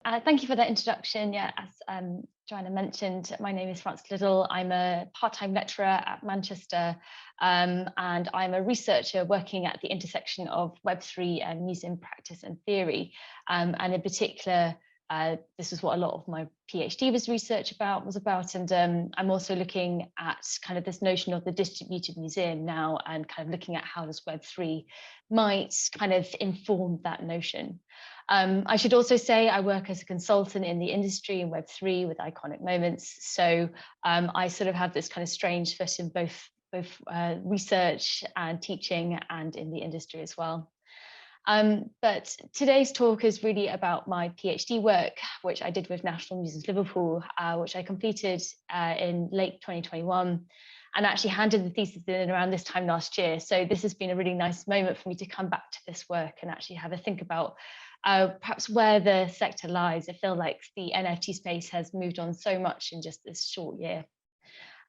Thank you for that introduction. Yeah, as Joanna mentioned, my name is Liddell. I'm a part-time lecturer at Manchester, and I'm a researcher working at the intersection of Web3 and museum practice and theory. And in particular, this is what a lot of my PhD was about. And I'm also looking at kind of this notion of the distributed museum now, and kind of looking at how does Web3 might kind of inform that notion. I should also say I work as a consultant in the industry in Web3 with Iconic Moments. So I sort of have this kind of strange fit in both research and teaching and in the industry as well. But today's talk is really about my PhD work, which I did with National Museums Liverpool, which I completed in late 2021. And actually handed the thesis in around this time last year. So this has been a really nice moment for me to come back to this work and actually have a think about perhaps where the sector lies. I feel like the NFT space has moved on so much in just this short year.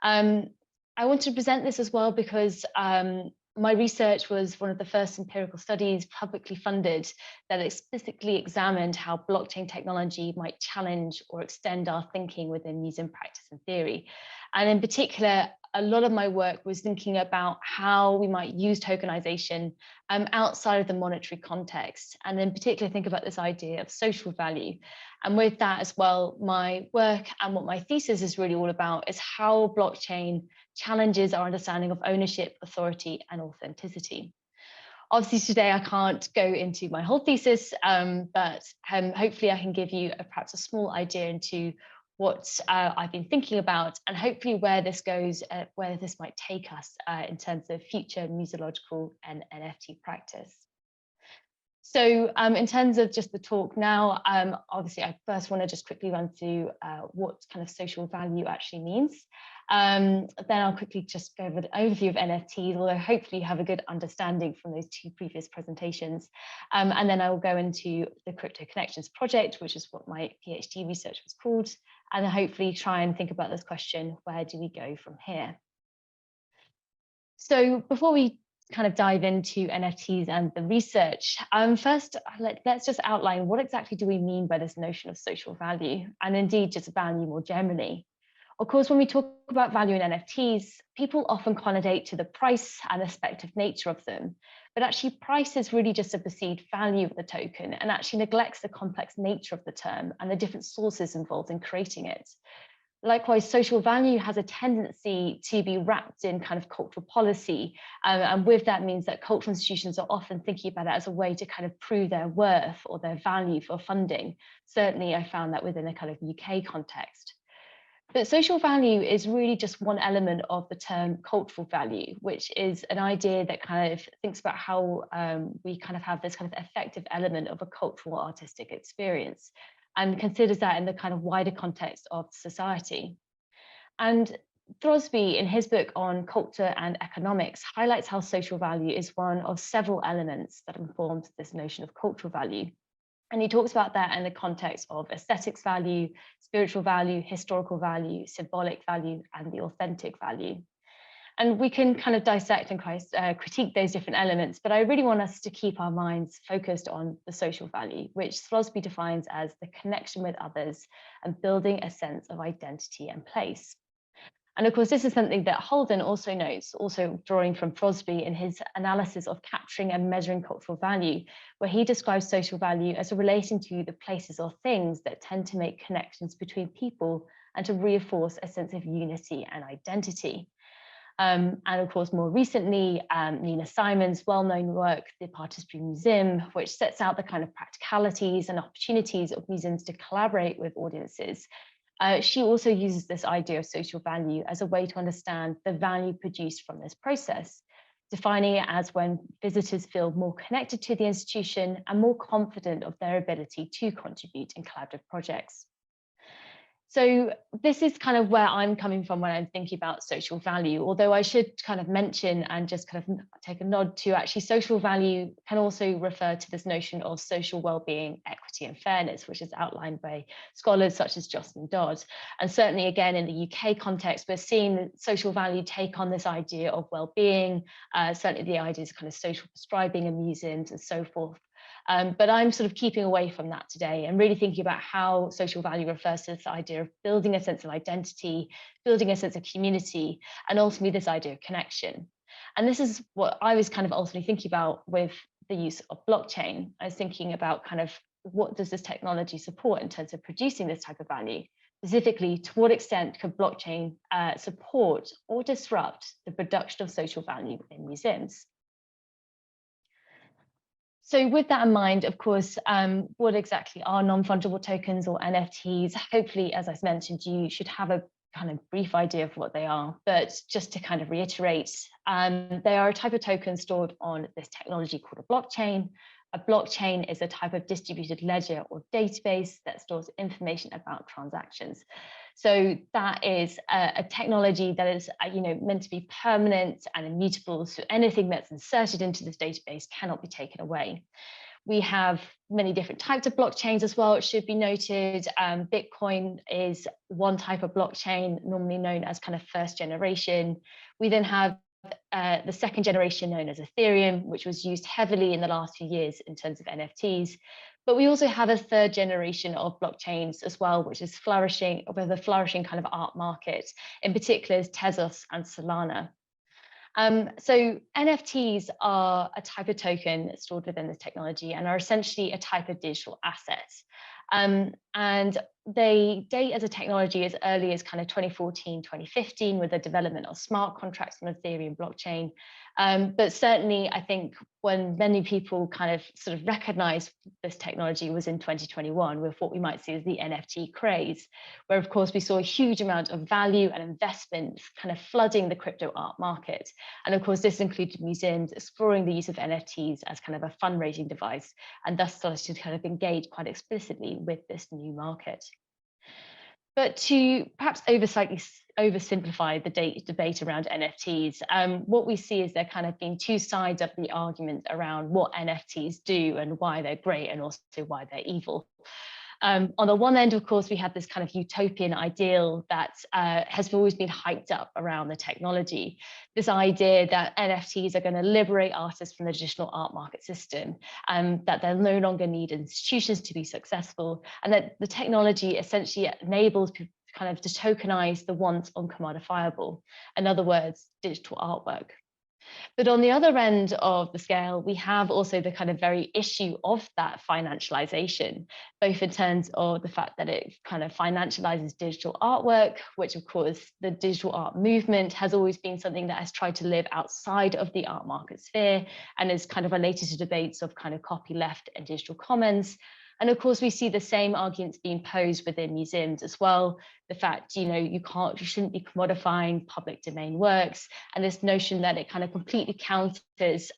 I want to present this as well because my research was one of the first empirical studies publicly funded that explicitly examined how blockchain technology might challenge or extend our thinking within museum practice and theory. And in particular, a lot of my work was thinking about how we might use tokenization outside of the monetary context, and in particular think about this idea of social value. And with that as well, my work and what my thesis is really all about is how blockchain challenges our understanding of ownership, authority, and authenticity. Obviously, today I can't go into my whole thesis, but hopefully I can give you perhaps a small idea into what I've been thinking about, and hopefully where this goes, where this might take us in terms of future museological and NFT practice. So in terms of just the talk now, obviously I first want to just quickly run through what kind of social value actually means. Then I'll quickly just go over the overview of NFTs, although hopefully you have a good understanding from those two previous presentations. And then I will go into the Crypto Connections project, which is what my PhD research was called, and then hopefully try and think about this question, where do we go from here? So before we kind of dive into NFTs and the research, first, let's just outline what exactly do we mean by this notion of social value, and indeed just value more generally. Of course, when we talk about value in NFTs, people often connotate to the price and the speculative nature of them. But actually, price is really just a perceived value of the token and actually neglects the complex nature of the term and the different sources involved in creating it. Likewise, social value has a tendency to be wrapped in kind of cultural policy. And with that means that cultural institutions are often thinking about it as a way to kind of prove their worth or their value for funding. Certainly, I found that within a kind of UK context. But social value is really just one element of the term cultural value, which is an idea that kind of thinks about how we kind of have this kind of effective element of a cultural artistic experience, and considers that in the kind of wider context of society. And Throsby, in his book on culture and economics, highlights how social value is one of several elements that informs this notion of cultural value. And he talks about that in the context of aesthetics value, spiritual value, historical value, symbolic value, and the authentic value. And we can kind of dissect and critique those different elements, but I really want us to keep our minds focused on the social value, which Throsby defines as the connection with others and building a sense of identity and place. And of course, this is something that Holden also notes, also drawing from Throsby in his analysis of capturing and measuring cultural value, where he describes social value as relating to the places or things that tend to make connections between people and to reinforce a sense of unity and identity. And of course, more recently, Nina Simon's well-known work, The Participatory Museum, which sets out the kind of practicalities and opportunities of museums to collaborate with audiences. She also uses this idea of social value as a way to understand the value produced from this process, defining it as when visitors feel more connected to the institution and more confident of their ability to contribute in collaborative projects. So this is kind of where I'm coming from when I'm thinking about social value, although I should kind of mention and just kind of take a nod to actually social value can also refer to this notion of social well-being, equity and fairness, which is outlined by scholars such as Jocelyn Dodd. And certainly again, in the UK context, we're seeing social value take on this idea of well-being, certainly the ideas of kind of social prescribing in museums and so forth. But I'm sort of keeping away from that today and really thinking about how social value refers to this idea of building a sense of identity, building a sense of community, and ultimately this idea of connection. And this is what I was kind of ultimately thinking about with the use of blockchain. I was thinking about kind of what does this technology support in terms of producing this type of value? Specifically, to what extent could blockchain support or disrupt the production of social value in museums? So with that in mind, of course, what exactly are non-fungible tokens or NFTs? Hopefully, as I mentioned, you should have a kind of brief idea of what they are, but just to kind of reiterate, they are a type of token stored on this technology called a blockchain. A blockchain is a type of distributed ledger or database that stores information about transactions. So that is a technology that is, meant to be permanent and immutable. So anything that's inserted into this database cannot be taken away. We have many different types of blockchains as well. It should be noted. Bitcoin is one type of blockchain, normally known as kind of first generation. We then have the second generation known as Ethereum, which was used heavily in the last few years in terms of NFTs. But we also have a third generation of blockchains as well, which is flourishing, with a flourishing kind of art market, in particular is Tezos and Solana. So NFTs are a type of token stored within this technology and are essentially a type of digital asset. And they date as a technology as early as kind of 2014, 2015 with the development of smart contracts on Ethereum blockchain. But certainly, I think when many people kind of sort of recognized this technology was in 2021 with what we might see as the NFT craze, where of course we saw a huge amount of value and investment kind of flooding the crypto art market. And of course, this included museums exploring the use of NFTs as kind of a fundraising device, and thus started to kind of engage quite explicitly with this new market. But to perhaps oversimplify the debate around NFTs, what we see is there kind of been two sides of the argument around what NFTs do and why they're great and also why they're evil. On the one end, of course, we have this kind of utopian ideal that has always been hyped up around the technology. This idea that NFTs are going to liberate artists from the traditional art market system, and that they'll no longer need institutions to be successful, and that the technology essentially enables people kind of to tokenize the once uncommodifiable. In other words, digital artwork. But on the other end of the scale, we have also the kind of very issue of that financialization, both in terms of the fact that it kind of financializes digital artwork, which of course the digital art movement has always been something that has tried to live outside of the art market sphere and is kind of related to debates of kind of copyleft and digital commons. And of course, we see the same arguments being posed within museums as well. The fact, you shouldn't be commodifying public domain works, and this notion that it kind of completely counters this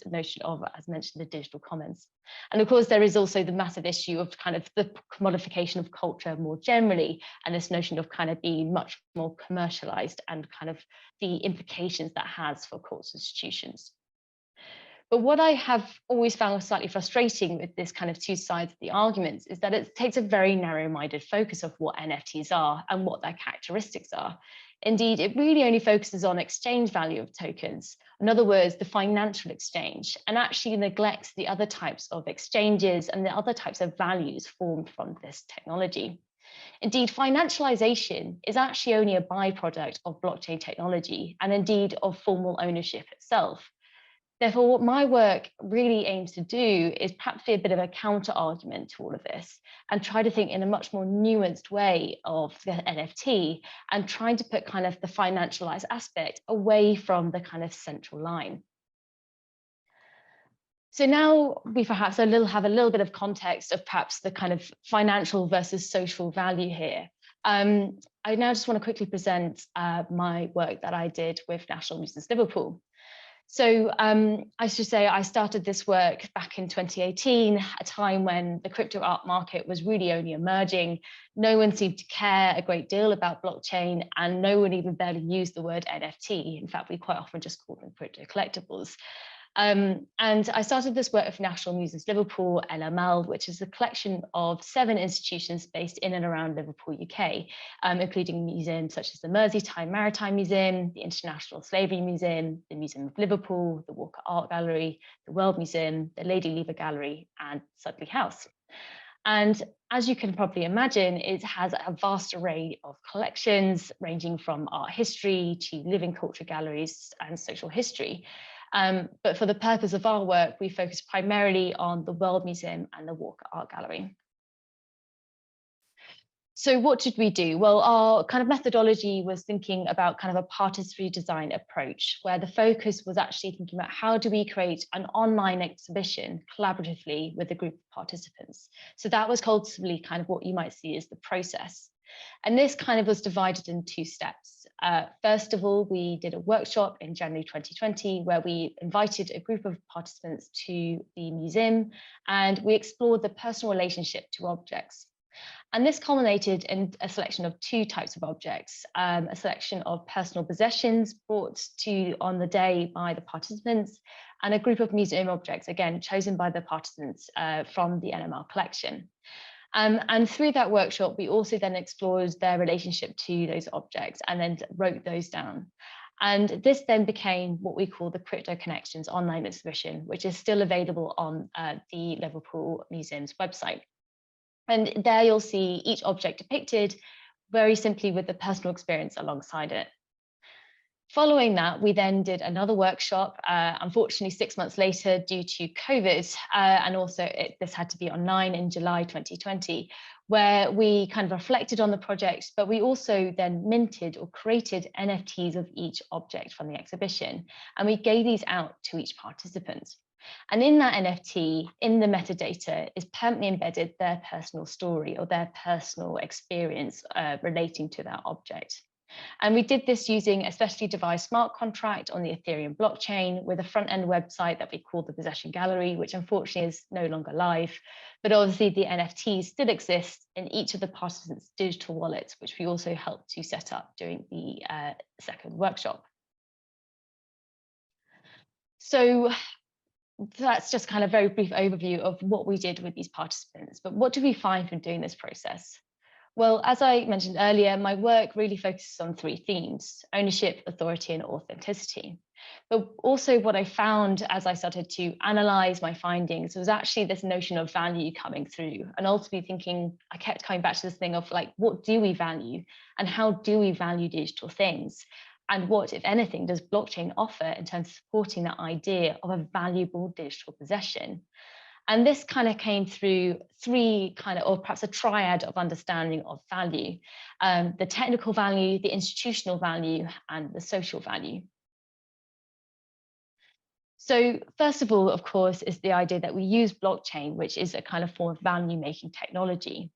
notion of, as mentioned, the digital commons. And of course, there is also the massive issue of kind of the commodification of culture more generally, and this notion of kind of being much more commercialized and kind of the implications that has for courts institutions. But what I have always found slightly frustrating with this kind of two sides of the arguments is that it takes a very narrow-minded focus of what NFTs are and what their characteristics are. Indeed, it really only focuses on exchange value of tokens, in other words, the financial exchange, and actually neglects the other types of exchanges and the other types of values formed from this technology. Indeed, financialization is actually only a byproduct of blockchain technology and indeed of formal ownership itself. Therefore, what my work really aims to do is perhaps be a bit of a counter argument to all of this and try to think in a much more nuanced way of the NFT and trying to put kind of the financialized aspect away from the kind of central line. So now we perhaps have a little bit of context of perhaps the kind of financial versus social value here. I now just want to quickly present my work that I did with National Museums Liverpool. So I should say I started this work back in 2018, a time when the crypto art market was really only emerging. No one seemed to care a great deal about blockchain, and no one even barely used the word NFT. In fact, we quite often just call them crypto collectibles. And I started this work with National Museums Liverpool, NML, which is a collection of 7 institutions based in and around Liverpool, UK, including museums such as the Merseyside Maritime Museum, the International Slavery Museum, the Museum of Liverpool, the Walker Art Gallery, the World Museum, the Lady Lever Gallery, and Sudley House. And as you can probably imagine, it has a vast array of collections ranging from art history to living culture galleries and social history. But for the purpose of our work, we focus primarily on the World Museum and the Walker Art Gallery. So what did we do? Well, our kind of methodology was thinking about kind of a participatory design approach, where the focus was actually thinking about how do we create an online exhibition collaboratively with a group of participants. So that was culturally kind of what you might see as the process. And this kind of was divided in 2 steps. First of all, we did a workshop in January 2020, where we invited a group of participants to the museum, and we explored the personal relationship to objects. And this culminated in a selection of 2 types of objects, a selection of personal possessions brought to on the day by the participants, and a group of museum objects, again, chosen by the participants from the NML collection. And through that workshop, we also then explored their relationship to those objects and then wrote those down. And this then became what we call the Crypto Connections online exhibition, which is still available on the Liverpool Museum's website. And there you'll see each object depicted very simply with the personal experience alongside it. Following that, we then did another workshop, unfortunately 6 months later due to COVID, and also this had to be online in July 2020, where we kind of reflected on the project, but we also then minted or created NFTs of each object from the exhibition, and we gave these out to each participant. And in that NFT, in the metadata, is permanently embedded their personal story or their personal experience relating to that object. And we did this using a specially devised smart contract on the Ethereum blockchain with a front-end website that we called the Possession Gallery, which unfortunately is no longer live. But obviously the NFTs still exist in each of the participants' digital wallets, which we also helped to set up during the second workshop. So that's just kind of a very brief overview of what we did with these participants. But what do we find from doing this process? Well, as I mentioned earlier, my work really focuses on 3 themes: ownership, authority, and authenticity. But also what I found as I started to analyze my findings was actually this notion of value coming through, and ultimately thinking, I kept coming back to this thing of like, what do we value and how do we value digital things? And what, if anything, does blockchain offer in terms of supporting that idea of a valuable digital possession? And this kind of came through 3 kind of, or perhaps a triad of understanding of value: the technical value, the institutional value, and the social value. So first of all, of course, is the idea that we use blockchain, which is a kind of form of value-making technology,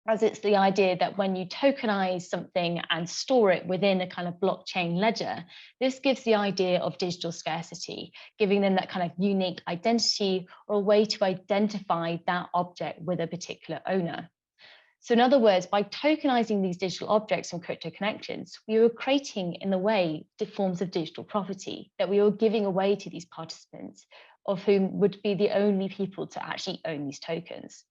as it's the idea that when you tokenize something and store it within a kind of blockchain ledger, this gives the idea of digital scarcity, giving them that kind of unique identity or a way to identify that object with a particular owner. So in other words, by tokenizing these digital objects and crypto connections, we were creating, in a way, forms of digital property that we were giving away to these participants, of whom would be the only people to actually own these tokens.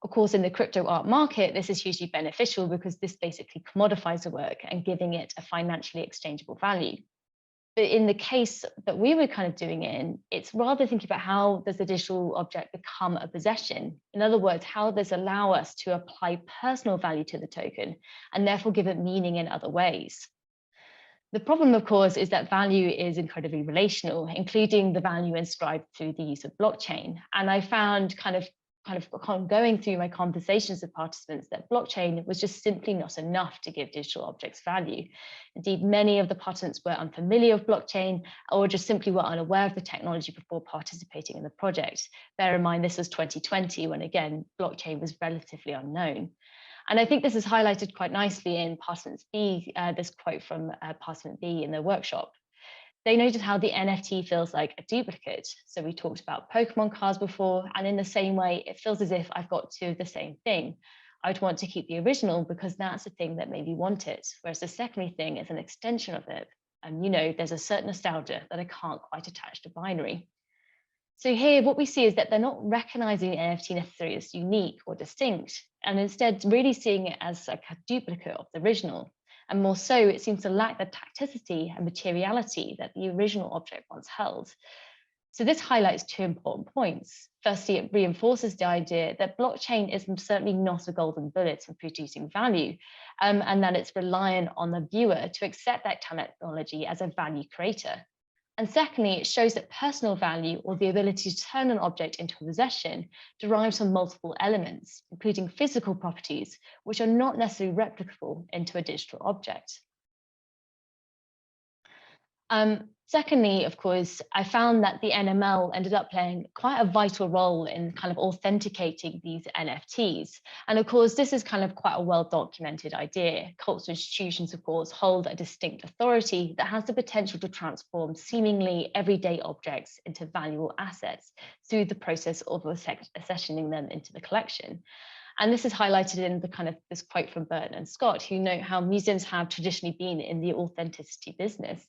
Of course, in the crypto art market, this is hugely beneficial because this basically commodifies the work and giving it a financially exchangeable value. But in the case that we were kind of doing it in, it's rather thinking about how does the digital object become a possession? In other words, how does it allow us to apply personal value to the token and therefore give it meaning in other ways? The problem, of course, is that value is incredibly relational, including the value inscribed through the use of blockchain. And I found kind of going through my conversations with participants that blockchain was just simply not enough to give digital objects value. Indeed, many of the participants were unfamiliar with blockchain or just simply were unaware of the technology before participating in the project. Bear in mind, this was 2020 when, again, blockchain was relatively unknown. And I think this is highlighted quite nicely in Participant B, this quote from Participant B in the workshop. They noted how the NFT feels like a duplicate. So we talked about Pokemon cards before, and in the same way, it feels as if I've got 2 of the same thing. I'd want to keep the original because that's the thing that made me want it, whereas the secondary thing is an extension of it, And, there's a certain nostalgia that I can't quite attach to binary. So here, what we see is that they're not recognizing the NFT necessarily as unique or distinct, and instead really seeing it as like a duplicate of the original. And more so, it seems to lack the tacticity and materiality that the original object once held. So this highlights two important points. Firstly, it reinforces the idea that blockchain is certainly not a golden bullet for producing value, and that it's reliant on the viewer to accept that technology as a value creator. And secondly, it shows that personal value, or the ability to turn an object into a possession, derives from multiple elements, including physical properties, which are not necessarily replicable into a digital object. Secondly, of course, I found that the NML ended up playing quite a vital role in kind of authenticating these NFTs. And of course, this is kind of quite a well-documented idea. Cultural institutions, of course, hold a distinct authority that has the potential to transform seemingly everyday objects into valuable assets through the process of accessioning them into the collection. And this is highlighted in the kind of this quote from Burton and Scott, who note how museums have traditionally been in the authenticity business.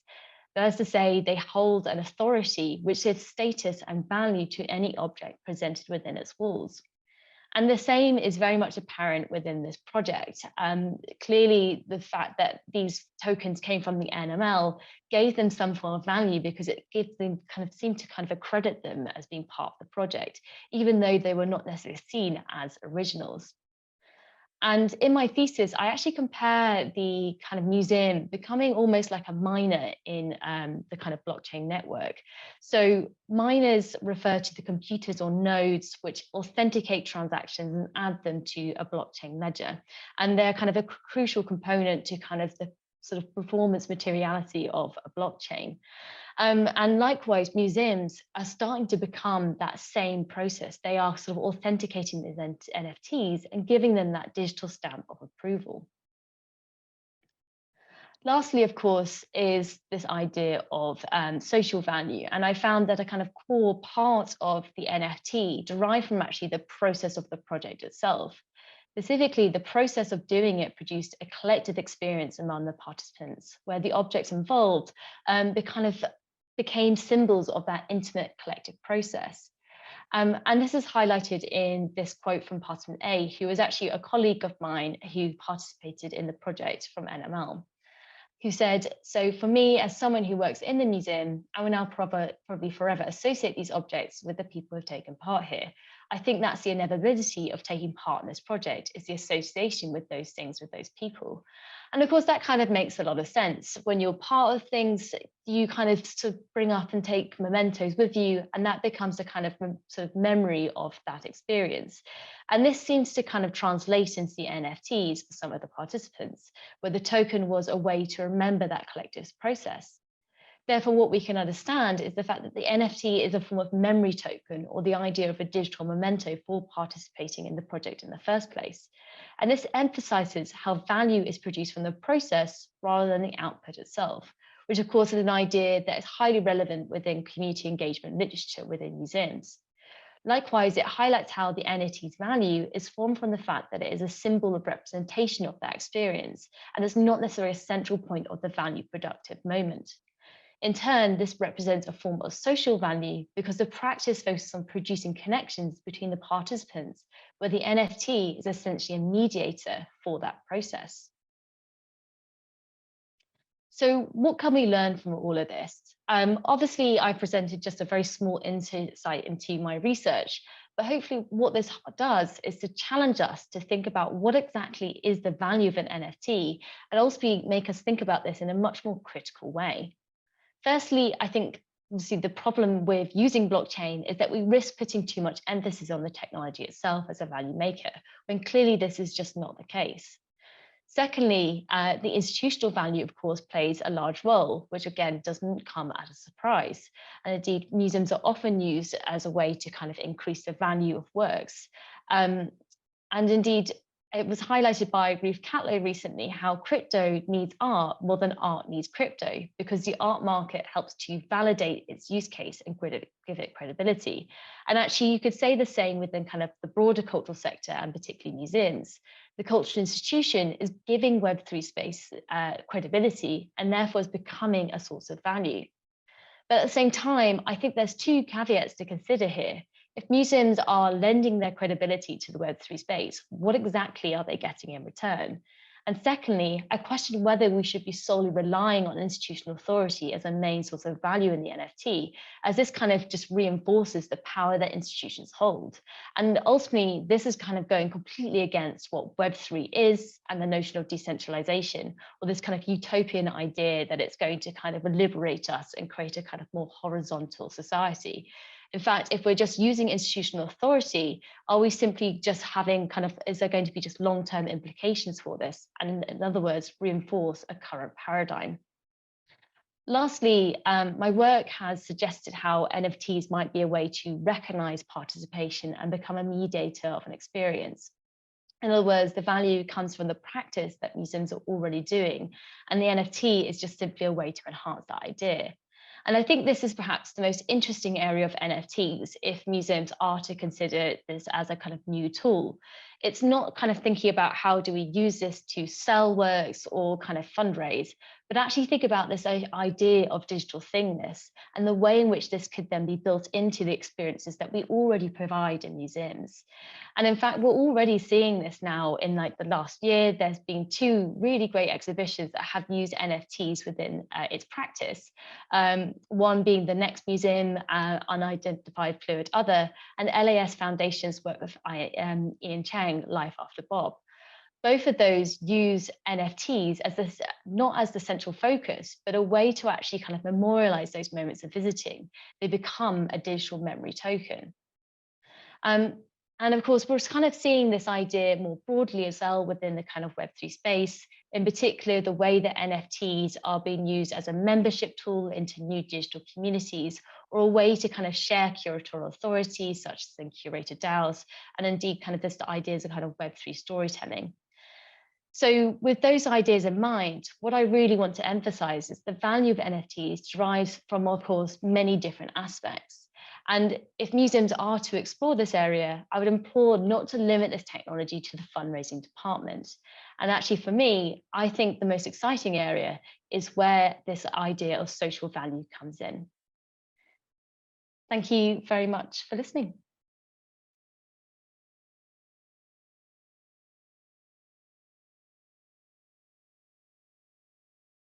That is to say, they hold an authority which gives status and value to any object presented within its walls. And the same is very much apparent within this project. Clearly, the fact that these tokens came from the NML gave them some form of value because it gives them seemed to accredit them as being part of the project, even though they were not necessarily seen as originals. And in my thesis, I actually compare the kind of museum becoming almost like a miner in the kind of blockchain network. So miners refer to the computers or nodes which authenticate transactions and add them to a blockchain ledger. And they're kind of a crucial component to kind of the sort of performance materiality of a blockchain. And likewise, museums are starting to become that same process. They are sort of authenticating these NFTs and giving them that digital stamp of approval. Lastly, of course, is this idea of social value. And I found that a kind of core part of the NFT derived from actually the process of the project itself. Specifically, the process of doing it produced a collective experience among the participants, where the objects involved became symbols of that intimate collective process. And this is highlighted in this quote from participant A, who was actually a colleague of mine who participated in the project from NML, who said, "So for me, as someone who works in the museum, I will now probably forever associate these objects with the people who have taken part here. I think that's the inevitability of taking part in this project, is the association with those things, with those people." And of course, that kind of makes a lot of sense. When you're part of things, you kind of sort of bring up and take mementos with you, and that becomes a kind of sort of memory of that experience. And this seems to kind of translate into the NFTs for some of the participants, where the token was a way to remember that collective process. Therefore, what we can understand is the fact that the NFT is a form of memory token, or the idea of a digital memento for participating in the project in the first place. And this emphasizes how value is produced from the process rather than the output itself, which of course is an idea that is highly relevant within community engagement literature within museums. Likewise, it highlights how the NFT's value is formed from the fact that it is a symbol of representation of that experience, and it's not necessarily a central point of the value productive moment. In turn, this represents a form of social value because the practice focuses on producing connections between the participants, where the NFT is essentially a mediator for that process. So what can we learn from all of this? Obviously, I presented just a very small insight into my research, but hopefully what this does is to challenge us to think about what exactly is the value of an NFT, and also make us think about this in a much more critical way. Firstly, I think obviously the problem with using blockchain is that we risk putting too much emphasis on the technology itself as a value maker, when clearly this is just not the case. Secondly, the institutional value, of course, plays a large role, which again doesn't come as a surprise. And indeed, museums are often used as a way to kind of increase the value of works. And indeed, it was highlighted by Ruth Catlow recently how crypto needs art more than art needs crypto, because the art market helps to validate its use case and give it credibility. And actually, you could say the same within kind of the broader cultural sector and particularly museums. The cultural institution is giving Web3 space credibility and therefore is becoming a source of value. But at the same time, I think there's two caveats to consider here. If museums are lending their credibility to the Web3 space, what exactly are they getting in return? And secondly, I question whether we should be solely relying on institutional authority as a main source of value in the NFT, as this kind of just reinforces the power that institutions hold. And ultimately, this is kind of going completely against what Web3 is and the notion of decentralization, or this kind of utopian idea that it's going to kind of liberate us and create a kind of more horizontal society. In fact, if we're just using institutional authority, are we simply just having kind of, is there going to be just long-term implications for this? And in other words, reinforce a current paradigm. Lastly, my work has suggested how NFTs might be a way to recognize participation and become a mediator of an experience. In other words, the value comes from the practice that museums are already doing, and the NFT is just simply a way to enhance that idea. And I think this is perhaps the most interesting area of NFTs if museums are to consider this as a kind of new tool. It's not kind of thinking about how do we use this to sell works or kind of fundraise, but actually think about this idea of digital thingness and the way in which this could then be built into the experiences that we already provide in museums. And in fact, we're already seeing this now in like the last year. There's been two really great exhibitions that have used NFTs within its practice. One being the Next Museum, Unidentified Fluid Other, and LAS Foundation's work with Ian Chang, Life After Bob. Both of those use NFTs as this, not as the central focus, but a way to actually kind of memorialize those moments of visiting. They become a digital memory token. And of course, we're kind of seeing this idea more broadly as well within the kind of Web3 space, in particular, the way that NFTs are being used as a membership tool into new digital communities, or a way to kind of share curatorial authority, such as in curated DAOs, and indeed kind of this ideas of kind of Web3 storytelling. So with those ideas in mind, what I really want to emphasize is the value of NFTs derives from, of course, many different aspects. And if museums are to explore this area, I would implore not to limit this technology to the fundraising department. And actually, for me, I think the most exciting area is where this idea of social value comes in. Thank you very much for listening.